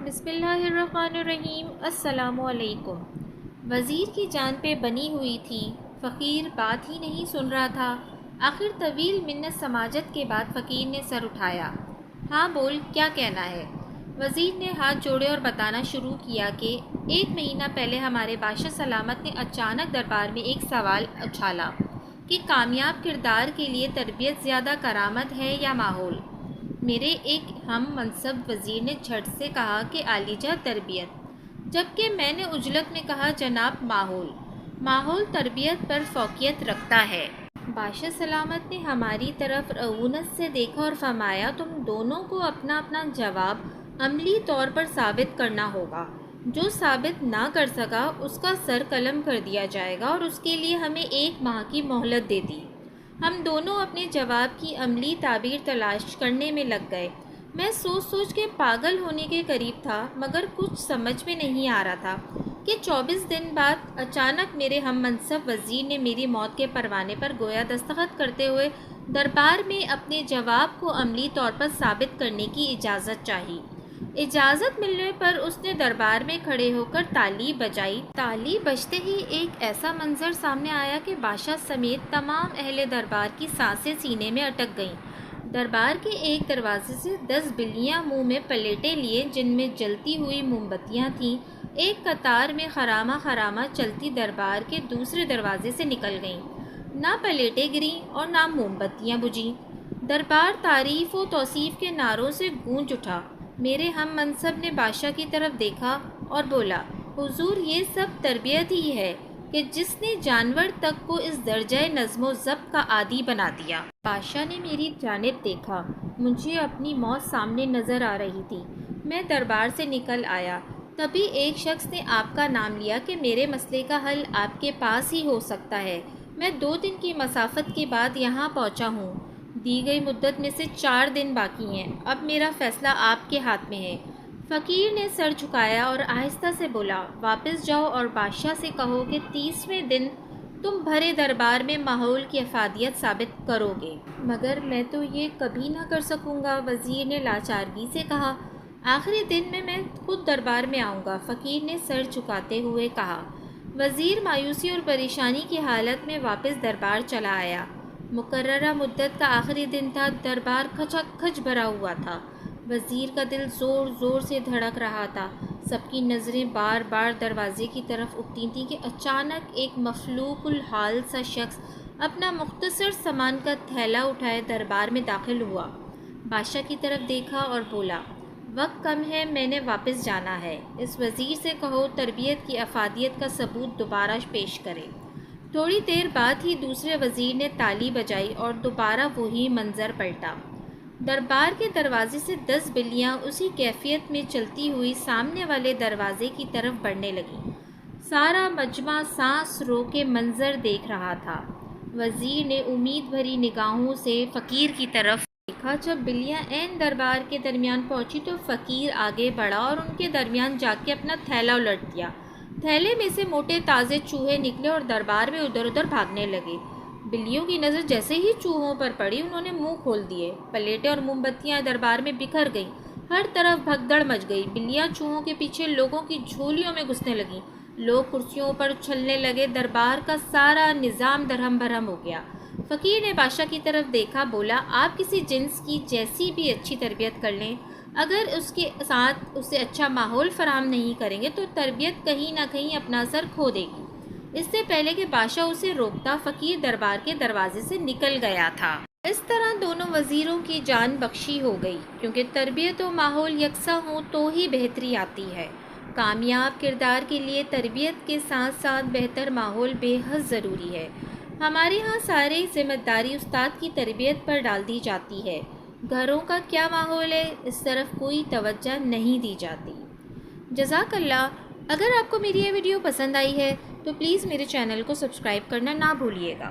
بسم اللہ الرحمن الرحیم۔ السلام علیکم۔ وزیر کی جان پہ بنی ہوئی تھی، فقیر بات ہی نہیں سن رہا تھا۔ آخر طویل منت سماجت کے بعد فقیر نے سر اٹھایا۔ ہاں بول، کیا کہنا ہے؟ وزیر نے ہاتھ جوڑے اور بتانا شروع کیا کہ 1 مہینہ پہلے ہمارے بادشاہ سلامت نے اچانک دربار میں ایک سوال اچھالا کہ کامیاب کردار کے لیے تربیت زیادہ کرامت ہے یا ماحول؟ میرے ایک ہم منصب وزیر نے جھٹ سے کہا کہ عالیجا تربیت، جبکہ میں نے عجلت میں کہا جناب ماحول تربیت پر فوقیت رکھتا ہے۔ بادشاہ سلامت نے ہماری طرف رعونت سے دیکھا اور فرمایا تم دونوں کو اپنا اپنا جواب عملی طور پر ثابت کرنا ہوگا۔ جو ثابت نہ کر سکا اس کا سر قلم کر دیا جائے گا اور اس کے لیے ہمیں 1 ماہ کی مہلت دے دی۔ ہم دونوں اپنے جواب کی عملی تعبیر تلاش کرنے میں لگ گئے۔ میں سوچ کے پاگل ہونے کے قریب تھا، مگر کچھ سمجھ میں نہیں آ رہا تھا کہ 24 دن بعد اچانک میرے ہم منصب وزیر نے میری موت کے پروانے پر گویا دستخط کرتے ہوئے دربار میں اپنے جواب کو عملی طور پر ثابت کرنے کی اجازت چاہی۔ اجازت ملنے پر اس نے دربار میں کھڑے ہو کر تالی بجائی۔ تالی بجتے ہی ایک ایسا منظر سامنے آیا کہ بادشاہ سمیت تمام اہل دربار کی سانسیں سینے میں اٹک گئیں۔ دربار کے ایک دروازے سے 10 بلیاں منہ میں پلیٹیں لیے، جن میں جلتی ہوئی موم بتیاں تھیں، ایک قطار میں خرامہ چلتی دربار کے دوسرے دروازے سے نکل گئیں۔ نہ پلیٹیں گریں اور نہ موم بتیاں بجھیں۔ دربار تعریف و توصیف کے نعروں سے گونج اٹھا۔ میرے ہم منصب نے بادشاہ کی طرف دیکھا اور بولا، حضور یہ سب تربیت ہی ہے کہ جس نے جانور تک کو اس درجہ نظم و ضبط کا عادی بنا دیا۔ بادشاہ نے میری جانب دیکھا۔ مجھے اپنی موت سامنے نظر آ رہی تھی۔ میں دربار سے نکل آیا۔ تبھی ایک شخص نے آپ کا نام لیا کہ میرے مسئلے کا حل آپ کے پاس ہی ہو سکتا ہے۔ میں 2 دن کی مسافت کے بعد یہاں پہنچا ہوں۔ دی گئی مدت میں سے 4 دن باقی ہیں۔ اب میرا فیصلہ آپ کے ہاتھ میں ہے۔ فقیر نے سر جھکایا اور آہستہ سے بولا، واپس جاؤ اور بادشاہ سے کہو کہ 30ویں دن تم بھرے دربار میں ماحول کی افادیت ثابت کرو گے۔ مگر میں تو یہ کبھی نہ کر سکوں گا، وزیر نے لاچارگی سے کہا۔ آخری دن میں خود دربار میں آؤں گا، فقیر نے سر جھکاتے ہوئے کہا۔ وزیر مایوسی اور پریشانی کی حالت میں واپس دربار چلا آیا۔ مقررہ مدت کا آخری دن تھا۔ دربار کھچا کھچ بھرا ہوا تھا۔ وزیر کا دل زور زور سے دھڑک رہا تھا۔ سب کی نظریں بار بار دروازے کی طرف اٹھتی تھیں کہ اچانک ایک مفلوق الحال سا شخص اپنا مختصر سامان کا تھیلا اٹھائے دربار میں داخل ہوا۔ بادشاہ کی طرف دیکھا اور بولا، وقت کم ہے، میں نے واپس جانا ہے۔ اس وزیر سے کہو تربیت کی افادیت کا ثبوت دوبارہ پیش کرے۔ تھوڑی دیر بعد ہی دوسرے وزیر نے تالی بجائی اور دوبارہ وہی منظر پلٹا۔ دربار کے دروازے سے 10 بلیاں اسی کیفیت میں چلتی ہوئی سامنے والے دروازے کی طرف بڑھنے لگیں۔ سارا مجمع سانس روکے منظر دیکھ رہا تھا۔ وزیر نے امید بھری نگاہوں سے فقیر کی طرف دیکھا۔ جب بلیاں عین دربار کے درمیان پہنچی تو فقیر آگے بڑھا اور ان کے درمیان جا کے اپنا تھیلا الٹ دیا۔ تھیلے میں سے موٹے تازے چوہے نکلے اور دربار میں ادھر ادھر بھاگنے لگے۔ بلیوں کی نظر جیسے ہی چوہوں پر پڑی، انہوں نے منہ کھول دیے۔ پلیٹیں اور موم بتیاں دربار میں بکھر گئیں۔ ہر طرف بھگدڑ مچ گئی۔ بلیاں چوہوں کے پیچھے لوگوں کی جھولیوں میں گھسنے لگیں۔ لوگ کرسیوں پر اچھلنے لگے۔ دربار کا سارا نظام درہم برہم ہو گیا۔ فقیر نے بادشاہ کی طرف دیکھا، بولا، آپ کسی جنس کی جیسی بھی اچھی تربیت کر لیں، اگر اس کے ساتھ اسے اچھا ماحول فراہم نہیں کریں گے تو تربیت کہیں نہ کہیں اپنا اثر کھو دے گی۔ اس سے پہلے کہ بادشاہ اسے روکتا، فقیر دربار کے دروازے سے نکل گیا تھا۔ اس طرح دونوں وزیروں کی جان بخشی ہو گئی، کیونکہ تربیت و ماحول یکساں ہوں تو ہی بہتری آتی ہے۔ کامیاب کردار کے لیے تربیت کے ساتھ ساتھ بہتر ماحول بے حد ضروری ہے۔ ہمارے ہاں ساری ذمہ داری استاد کی تربیت پر ڈال دی جاتی ہے۔ گھروں کا کیا ماحول ہے، اس طرف کوئی توجہ نہیں دی جاتی۔ جزاک اللہ۔ اگر آپ کو میری یہ ویڈیو پسند آئی ہے تو پلیز میرے چینل کو سبسکرائب کرنا نہ بھولیے گا۔